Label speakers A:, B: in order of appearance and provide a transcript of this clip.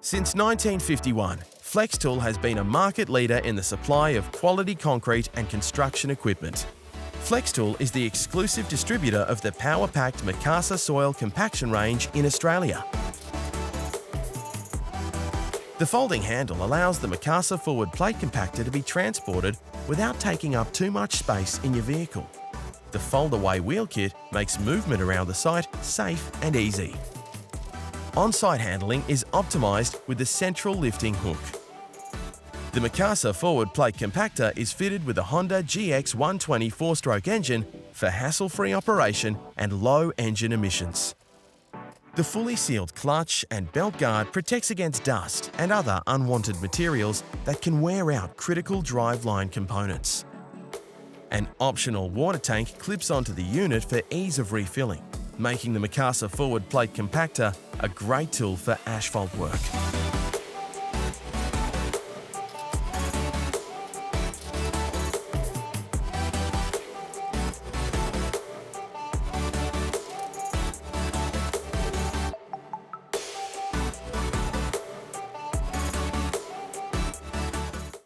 A: Since 1951, Flextool has been a market leader in the supply of quality concrete and construction equipment. Flextool is the exclusive distributor of the power-packed Mikasa soil compaction range in Australia. The folding handle allows the Mikasa Forward Plate Compactor to be transported without taking up too much space in your vehicle. The fold-away wheel kit makes movement around the site safe and easy. On-site handling is optimised with the central lifting hook. The Mikasa Forward Plate Compactor is fitted with a Honda GX 120 4-stroke engine for hassle-free operation and low engine emissions. The fully sealed clutch and belt guard protects against dust and other unwanted materials that can wear out critical driveline components. An optional water tank clips onto the unit for ease of refilling, making the Mikasa Forward Plate Compactor a great tool for asphalt work.